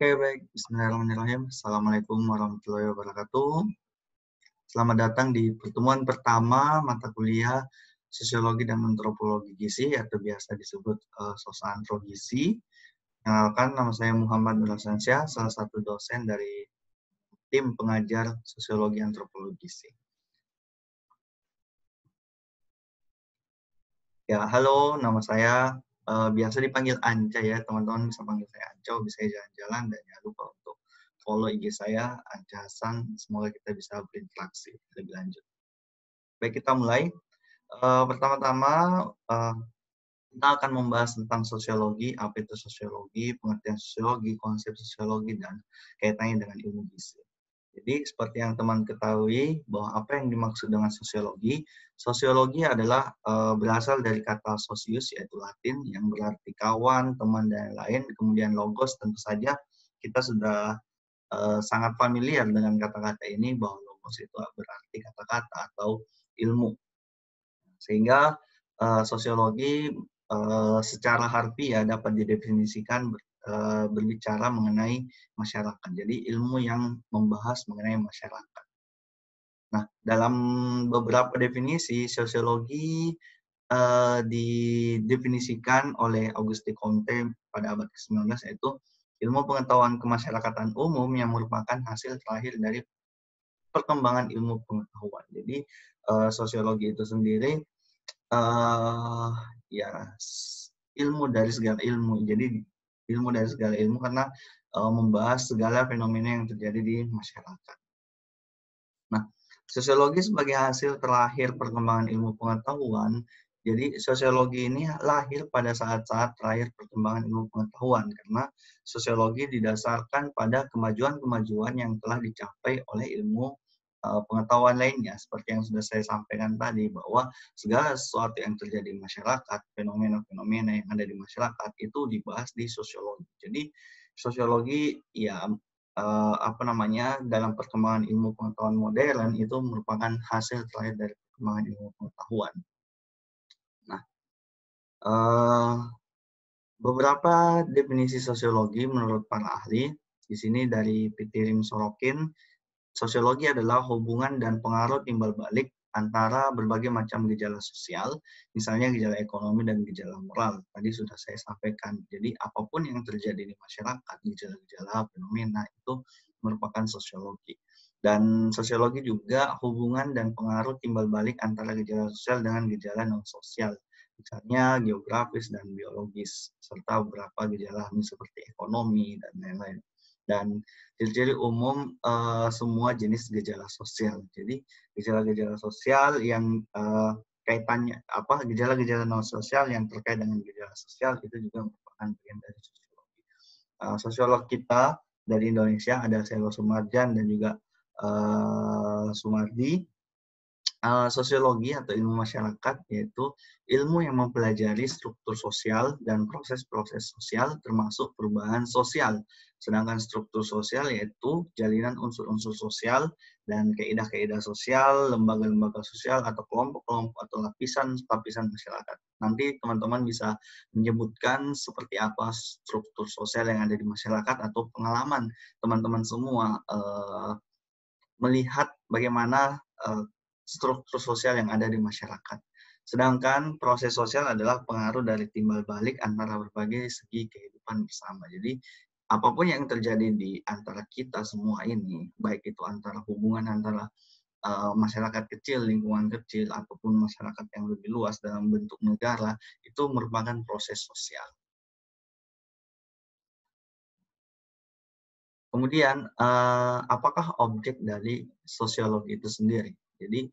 Oke, baik. Bismillahirrahmanirrahim. Assalamualaikum warahmatullahi wabarakatuh. Selamat datang di pertemuan pertama mata kuliah Sosiologi dan Antropologi Gizi atau biasa disebut Sosantro Gizi. Kenalkan, nama saya Muhammad Nur Hasansyah, salah satu dosen dari tim pengajar Sosiologi Antropologi Gizi. Ya, halo, nama saya biasa dipanggil Anca ya, teman-teman bisa panggil saya Anca, bisa jalan-jalan, dan jangan lupa untuk follow IG saya, Anca Hasan. Semoga kita bisa berinteraksi lebih lanjut. Baik, kita mulai. Pertama-tama, kita akan membahas tentang sosiologi, apa itu sosiologi, pengertian sosiologi, konsep sosiologi, dan kaitannya dengan ilmu gizi. Jadi, seperti yang teman ketahui, bahwa apa yang dimaksud dengan sosiologi, sosiologi adalah berasal dari kata sosius, yaitu Latin, yang berarti kawan, teman, dan lain. Kemudian logos, tentu saja kita sudah sangat familiar dengan kata-kata ini, bahwa logos itu berarti kata-kata atau ilmu. Sehingga sosiologi secara harfiah dapat didefinisikan berbicara mengenai masyarakat. Jadi ilmu yang membahas mengenai masyarakat. Nah, dalam beberapa definisi sosiologi didefinisikan oleh Auguste Comte pada abad ke-19, yaitu ilmu pengetahuan kemasyarakatan umum yang merupakan hasil terakhir dari perkembangan ilmu pengetahuan. Jadi sosiologi itu sendiri ya ilmu dari segala ilmu. Jadi ilmu dari segala ilmu karena membahas segala fenomena yang terjadi di masyarakat. Nah, sosiologi sebagai hasil terakhir perkembangan ilmu pengetahuan. Jadi sosiologi ini lahir pada saat-saat terakhir perkembangan ilmu pengetahuan karena sosiologi didasarkan pada kemajuan-kemajuan yang telah dicapai oleh ilmu pengetahuan lainnya, seperti yang sudah saya sampaikan tadi, bahwa segala sesuatu yang terjadi di masyarakat, fenomena-fenomena yang ada di masyarakat itu dibahas di sosiologi. Jadi sosiologi ya dalam perkembangan ilmu pengetahuan modern itu merupakan hasil terakhir dari perkembangan ilmu pengetahuan. Nah, beberapa definisi sosiologi menurut para ahli, di sini dari Pitirim Sorokin, sosiologi adalah hubungan dan pengaruh timbal balik antara berbagai macam gejala sosial, misalnya gejala ekonomi dan gejala moral. Tadi sudah saya sampaikan. Jadi apapun yang terjadi di masyarakat, gejala-gejala, fenomena itu merupakan sosiologi. Dan sosiologi juga hubungan dan pengaruh timbal balik antara gejala sosial dengan gejala non-sosial. Misalnya geografis dan biologis, serta beberapa gejala seperti ekonomi dan lain-lain. Dan ciri-ciri umum semua jenis gejala sosial. Jadi gejala-gejala sosial yang kaitannya gejala-gejala non sosial yang terkait dengan gejala sosial itu juga merupakan bagian dari sosiologi. Sosiolog kita dari Indonesia ada Selo Sumarjan dan juga Sumardi. Sosiologi atau ilmu masyarakat yaitu ilmu yang mempelajari struktur sosial dan proses-proses sosial termasuk perubahan sosial. Sedangkan struktur sosial yaitu jalinan unsur-unsur sosial dan kaidah-kaidah sosial, lembaga-lembaga sosial atau kelompok-kelompok atau lapisan-lapisan masyarakat. Nanti teman-teman bisa menyebutkan seperti apa struktur sosial yang ada di masyarakat atau pengalaman teman-teman semua melihat bagaimana struktur sosial yang ada di masyarakat. Sedangkan proses sosial adalah pengaruh dari timbal balik antara berbagai segi kehidupan bersama. Jadi apapun yang terjadi di antara kita semua ini, baik itu antara hubungan antara masyarakat kecil, lingkungan kecil, ataupun masyarakat yang lebih luas dalam bentuk negara, itu merupakan proses sosial. Kemudian, apakah objek dari sosiologi itu sendiri? Jadi,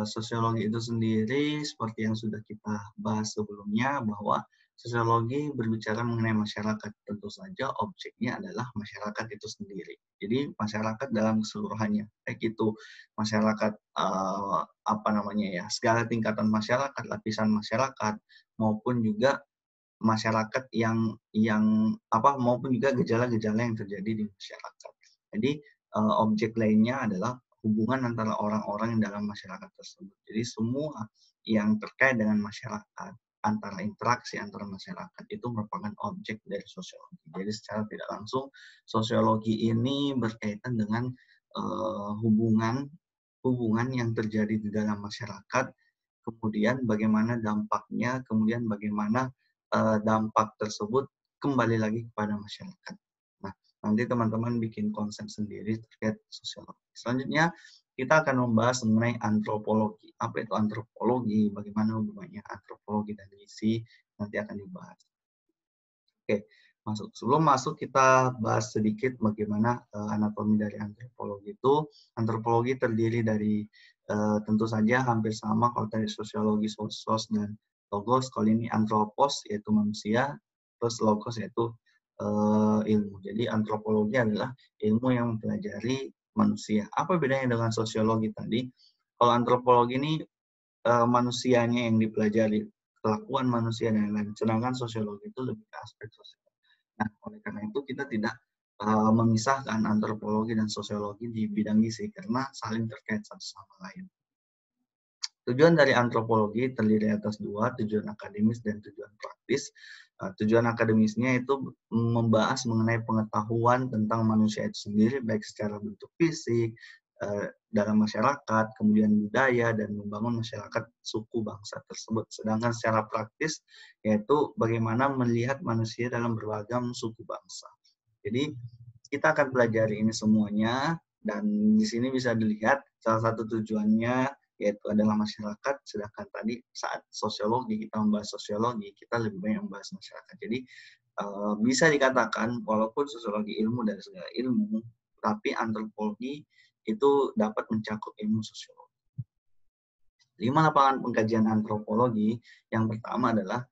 sosiologi itu sendiri seperti yang sudah kita bahas sebelumnya, bahwa sosiologi berbicara mengenai masyarakat. Tentu saja objeknya adalah masyarakat itu sendiri. Jadi, masyarakat dalam keseluruhannya. Baik itu masyarakat, segala tingkatan masyarakat, lapisan masyarakat, maupun juga masyarakat maupun juga gejala-gejala yang terjadi di masyarakat. Jadi objek lainnya adalah hubungan antara orang-orang yang dalam masyarakat tersebut. Jadi semua yang terkait dengan masyarakat antara interaksi antara masyarakat itu merupakan objek dari sosiologi. Jadi secara tidak langsung sosiologi ini berkaitan dengan hubungan yang terjadi di dalam masyarakat, kemudian bagaimana dampaknya, kemudian bagaimana dampak tersebut kembali lagi kepada masyarakat. Nah, nanti teman-teman bikin konsep sendiri terkait sosiologi. Selanjutnya, kita akan membahas mengenai antropologi. Apa itu antropologi? Bagaimana hubungannya antropologi dan gizi? Nanti akan dibahas. Oke, sebelum masuk kita bahas sedikit bagaimana anatomi dari antropologi itu. Antropologi terdiri dari tentu saja hampir sama kalau dari sosiologi, sos dan logos. Kalau ini antropos yaitu manusia, terus logos yaitu ilmu. Jadi antropologi adalah ilmu yang mempelajari manusia. Apa bedanya dengan sosiologi tadi? Kalau antropologi ini manusianya yang dipelajari, kelakuan manusia dan lain-lain. Sedangkan sosiologi itu lebih ke aspek sosial. Nah, oleh karena itu kita tidak memisahkan antropologi dan sosiologi di bidang gizi karena saling terkait satu sama lain. Tujuan dari antropologi terdiri atas dua, tujuan akademis dan tujuan praktis. Tujuan akademisnya itu membahas mengenai pengetahuan tentang manusia itu sendiri, baik secara bentuk fisik, dalam masyarakat, kemudian budaya, dan membangun masyarakat suku bangsa tersebut. Sedangkan secara praktis, yaitu bagaimana melihat manusia dalam beragam suku bangsa. Jadi, kita akan pelajari ini semuanya, dan di sini bisa dilihat salah satu tujuannya yaitu adalah masyarakat, sedangkan tadi saat sosiologi, kita membahas sosiologi, kita lebih banyak membahas masyarakat. Jadi, bisa dikatakan, walaupun sosiologi ilmu dari segala ilmu, tapi antropologi itu dapat mencakup ilmu sosiologi. 5 lapangan pengkajian antropologi, yang pertama adalah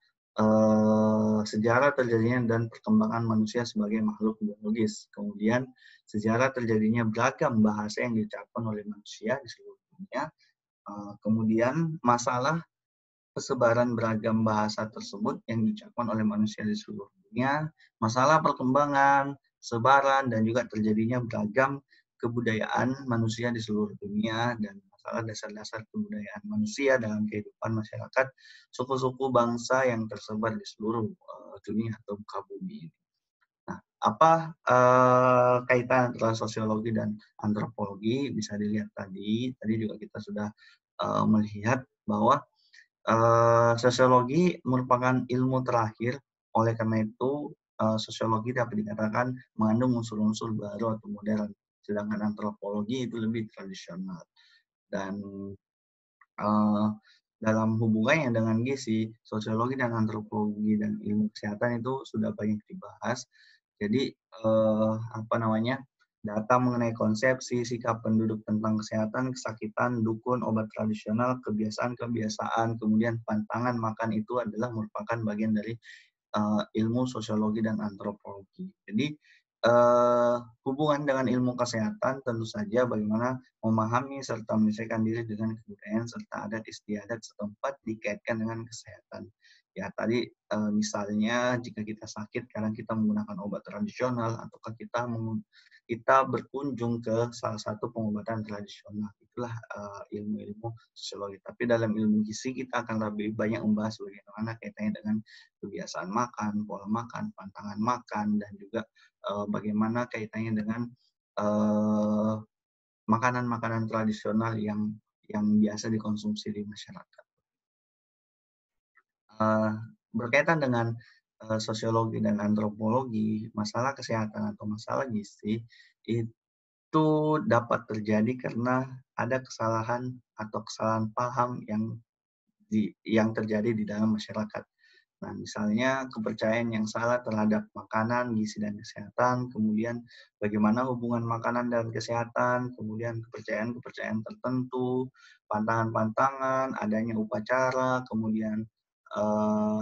sejarah terjadinya dan perkembangan manusia sebagai makhluk biologis. Kemudian, sejarah terjadinya beragam bahasa yang diucapkan oleh manusia di seluruh dunia. Kemudian masalah persebaran beragam bahasa tersebut yang diucapkan oleh manusia di seluruh dunia, masalah perkembangan, sebaran, dan juga terjadinya beragam kebudayaan manusia di seluruh dunia, dan masalah dasar-dasar kebudayaan manusia dalam kehidupan masyarakat suku-suku bangsa yang tersebar di seluruh dunia atau muka bumi ini. Nah, apa kaitan antara sosiologi dan antropologi? Bisa dilihat tadi juga kita sudah melihat bahwa sosiologi merupakan ilmu terakhir, oleh karena itu sosiologi dapat dikatakan mengandung unsur-unsur baru atau modern, sedangkan antropologi itu lebih tradisional. Dan dalam hubungannya dengan gizi, sosiologi dan antropologi dan ilmu kesehatan itu sudah banyak dibahas. Jadi data mengenai konsepsi, sikap penduduk tentang kesehatan, kesakitan, dukun, obat tradisional, kebiasaan-kebiasaan, kemudian pantangan makan itu adalah merupakan bagian dari ilmu sosiologi dan antropologi. Jadi hubungan dengan ilmu kesehatan tentu saja bagaimana memahami serta menyesuaikan diri dengan kebudayaan serta adat istiadat setempat dikaitkan dengan kesehatan. Ya tadi misalnya jika kita sakit karena kita menggunakan obat tradisional ataukah kita berkunjung ke salah satu pengobatan tradisional, itulah ilmu-ilmu sosiologi. Tapi dalam ilmu gizi kita akan lebih banyak membahas bagaimana kaitannya dengan kebiasaan makan, pola makan, pantangan makan, dan juga bagaimana kaitannya dengan makanan-makanan tradisional yang biasa dikonsumsi di masyarakat. Berkaitan dengan sosiologi dan antropologi, masalah kesehatan atau masalah gizi itu dapat terjadi karena ada kesalahan atau kesalahan paham yang terjadi di dalam masyarakat. Nah, misalnya kepercayaan yang salah terhadap makanan, gizi, dan kesehatan, kemudian bagaimana hubungan makanan dan kesehatan, kemudian kepercayaan-kepercayaan tertentu, pantangan-pantangan, adanya upacara, kemudian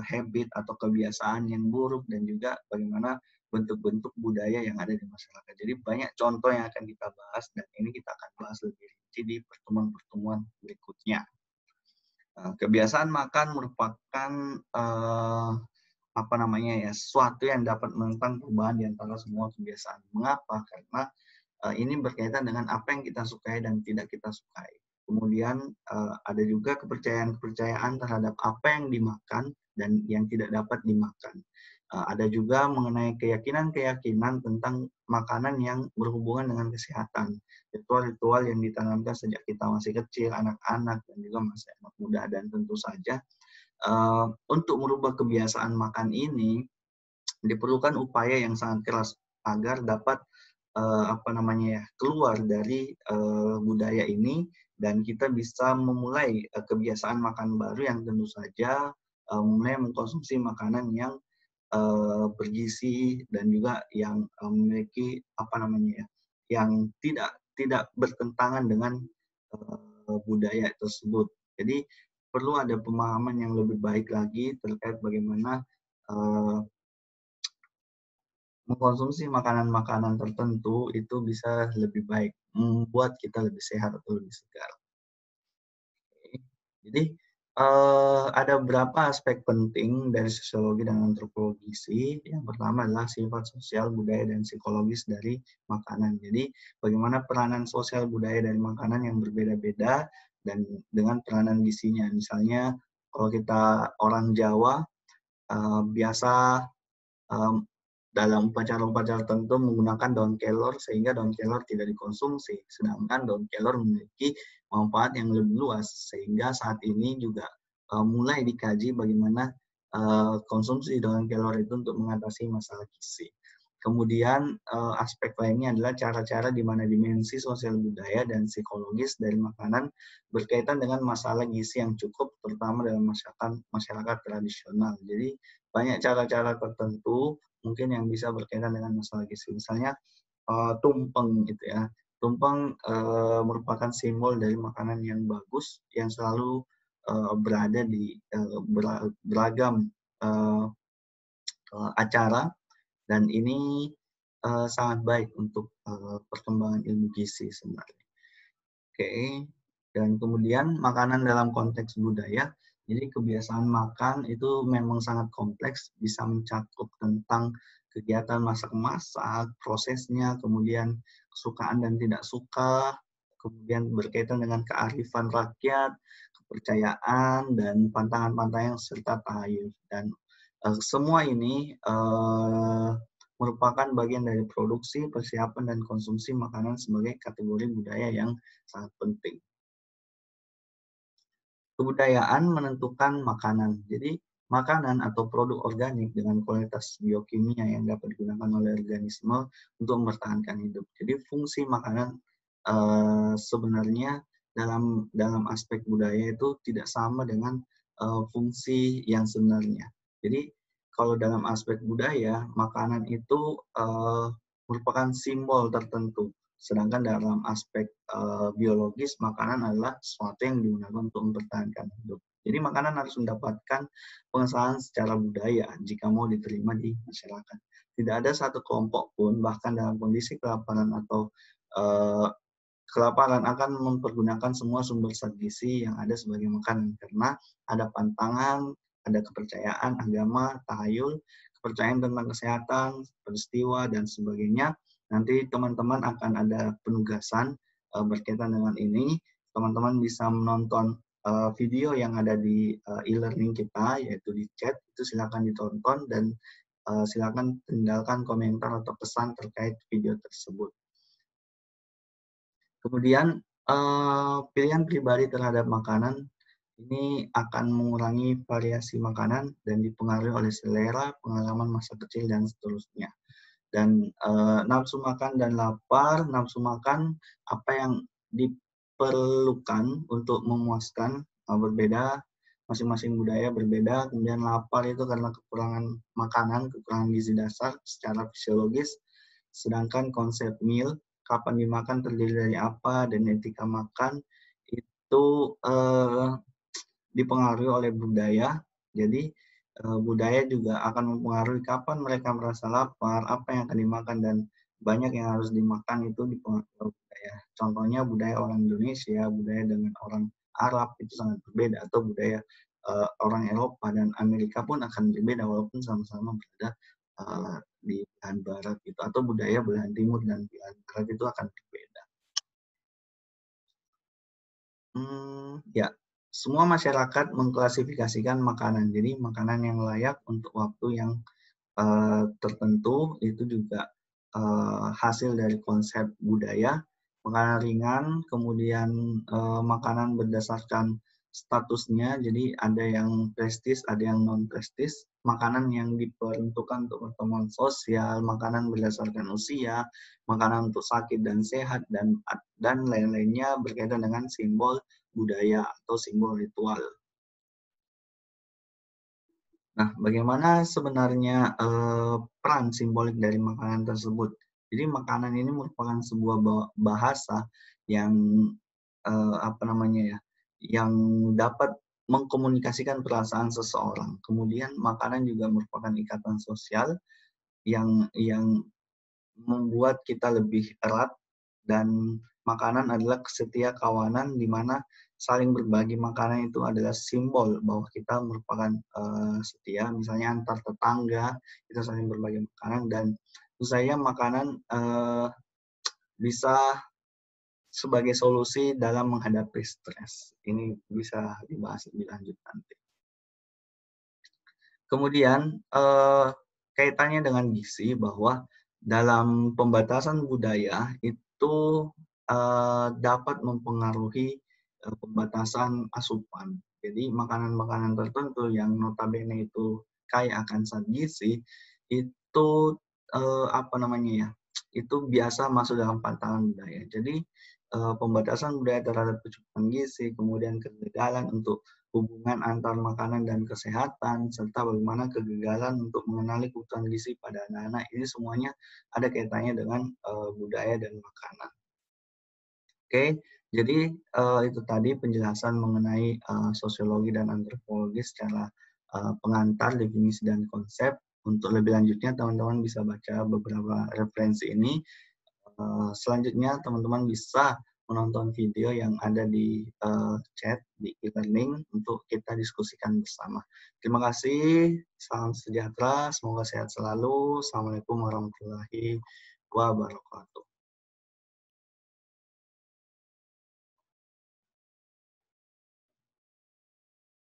habit atau kebiasaan yang buruk, dan juga bagaimana bentuk-bentuk budaya yang ada di masyarakat. Jadi banyak contoh yang akan kita bahas, dan ini kita akan bahas lebih rinci di pertemuan-pertemuan berikutnya. Kebiasaan makan merupakan sesuatu yang dapat menentang perubahan di antara semua kebiasaan. Mengapa? Karena ini berkaitan dengan apa yang kita sukai dan tidak kita sukai. Kemudian ada juga kepercayaan-kepercayaan terhadap apa yang dimakan dan yang tidak dapat dimakan. Ada juga mengenai keyakinan-keyakinan tentang makanan yang berhubungan dengan kesehatan. Ritual-ritual yang ditanamkan sejak kita masih kecil, anak-anak, dan juga masih anak muda. Dan tentu saja untuk merubah kebiasaan makan ini diperlukan upaya yang sangat keras agar dapat keluar dari budaya ini dan kita bisa memulai kebiasaan makan baru yang tentu saja mulai mengkonsumsi makanan yang bergizi dan juga yang memiliki yang tidak bertentangan dengan budaya tersebut. Jadi perlu ada pemahaman yang lebih baik lagi terkait bagaimana mengkonsumsi makanan-makanan tertentu itu bisa lebih baik, membuat kita lebih sehat atau lebih segar. Jadi ada beberapa aspek penting dari sosiologi dan antropologi gizi. Yang pertama adalah sifat sosial, budaya, dan psikologis dari makanan. Jadi bagaimana peranan sosial budaya dari makanan yang berbeda-beda dan dengan peranan gizinya. Misalnya kalau kita orang Jawa biasa dalam upacara-upacara tertentu menggunakan daun kelor sehingga daun kelor tidak dikonsumsi. Sedangkan daun kelor memiliki manfaat yang lebih luas sehingga saat ini juga mulai dikaji bagaimana konsumsi daun kelor itu untuk mengatasi masalah gizi. Kemudian aspek lainnya adalah cara-cara di mana dimensi sosial budaya dan psikologis dari makanan berkaitan dengan masalah gizi yang cukup, terutama dalam masyarakat tradisional. Jadi banyak cara-cara tertentu mungkin yang bisa berkaitan dengan masalah gizi. Misalnya tumpeng gitu ya. Tumpeng merupakan simbol dari makanan yang bagus yang selalu berada di beragam acara dan ini sangat baik untuk perkembangan ilmu gizi sebenarnya. Oke, dan kemudian makanan dalam konteks budaya. Jadi kebiasaan makan itu memang sangat kompleks, bisa mencakup tentang kegiatan masak-masak, prosesnya, kemudian kesukaan dan tidak suka, kemudian berkaitan dengan kearifan rakyat, kepercayaan, dan pantangan-pantangan serta tahayul. Dan semua ini merupakan bagian dari produksi, persiapan, dan konsumsi makanan sebagai kategori budaya yang sangat penting. Kebudayaan menentukan makanan. Jadi, makanan atau produk organik dengan kualitas biokimia yang dapat digunakan oleh organisme untuk mempertahankan hidup. Jadi, fungsi makanan sebenarnya dalam aspek budaya itu tidak sama dengan fungsi yang sebenarnya. Jadi, kalau dalam aspek budaya, makanan itu merupakan simbol tertentu. Sedangkan dalam aspek biologis, makanan adalah sesuatu yang digunakan untuk mempertahankan hidup. Jadi makanan harus mendapatkan pengesahan secara budaya jika mau diterima di masyarakat. Tidak ada satu kelompok pun, bahkan dalam kondisi kelaparan atau kelaparan akan mempergunakan semua sumber zat gizi yang ada sebagai makanan. Karena ada pantangan, ada kepercayaan, agama, tahayul, kepercayaan tentang kesehatan, peristiwa, dan sebagainya. Nanti teman-teman akan ada penugasan berkaitan dengan ini. Teman-teman bisa menonton video yang ada di e-learning kita, yaitu di chat. Itu silakan ditonton dan silakan tinggalkan komentar atau pesan terkait video tersebut. Kemudian pilihan pribadi terhadap makanan ini akan mengurangi variasi makanan dan dipengaruhi oleh selera, pengalaman masa kecil, dan seterusnya. Dan nafsu makan dan lapar, nafsu makan apa yang diperlukan untuk memuaskan berbeda, masing-masing budaya berbeda. Kemudian lapar itu karena kekurangan makanan, kekurangan gizi dasar secara fisiologis. Sedangkan konsep meal, kapan dimakan, terdiri dari apa, dan etika makan itu dipengaruhi oleh budaya. Jadi budaya juga akan mempengaruhi kapan mereka merasa lapar, apa yang akan dimakan, dan banyak yang harus dimakan itu dipengaruhi oleh budaya. Contohnya budaya orang Indonesia, budaya dengan orang Arab itu sangat berbeda, atau budaya orang Eropa dan Amerika pun akan berbeda walaupun sama-sama berada di belahan barat gitu, atau budaya belahan timur dan belahan barat itu akan berbeda. Ya, semua masyarakat mengklasifikasikan makanan. Jadi makanan yang layak untuk waktu yang tertentu itu juga hasil dari konsep budaya. Makanan ringan, kemudian makanan berdasarkan statusnya, jadi ada yang prestis, ada yang non prestis. Makanan yang diperuntukkan untuk pertemuan sosial, makanan berdasarkan usia, makanan untuk sakit dan sehat, dan lain-lainnya berkaitan dengan simbol budaya atau simbol ritual. Nah, bagaimana sebenarnya peran simbolik dari makanan tersebut? Jadi makanan ini merupakan sebuah bahasa yang apa namanya ya, yang dapat mengkomunikasikan perasaan seseorang. Kemudian makanan juga merupakan ikatan sosial yang membuat kita lebih erat, dan makanan adalah kesetia kawanan di mana saling berbagi makanan itu adalah simbol bahwa kita merupakan setia. Misalnya antar tetangga kita saling berbagi makanan, dan menurut saya makanan bisa sebagai solusi dalam menghadapi stres. Ini bisa dibahas lebih lanjut nanti. Kemudian kaitannya dengan gizi, bahwa dalam pembatasan budaya itu dapat mempengaruhi pembatasan asupan. Jadi makanan-makanan tertentu yang notabene itu kaya akan zat gizi itu apa namanya ya? Itu biasa masuk dalam pantangan budaya. Jadi pembatasan budaya terhadap kecukupan gizi, kemudian kegagalan untuk hubungan antar makanan dan kesehatan, serta bagaimana kegagalan untuk mengenali kebutuhan gizi pada anak-anak, ini semuanya ada kaitannya dengan budaya dan makanan. Oke, jadi itu tadi penjelasan mengenai sosiologi dan antropologi secara pengantar, definisi, dan konsep. Untuk lebih lanjutnya, teman-teman bisa baca beberapa referensi ini. Selanjutnya, teman-teman bisa menonton video yang ada di chat di e-learning untuk kita diskusikan bersama. Terima kasih, salam sejahtera, semoga sehat selalu. Assalamualaikum warahmatullahi wabarakatuh.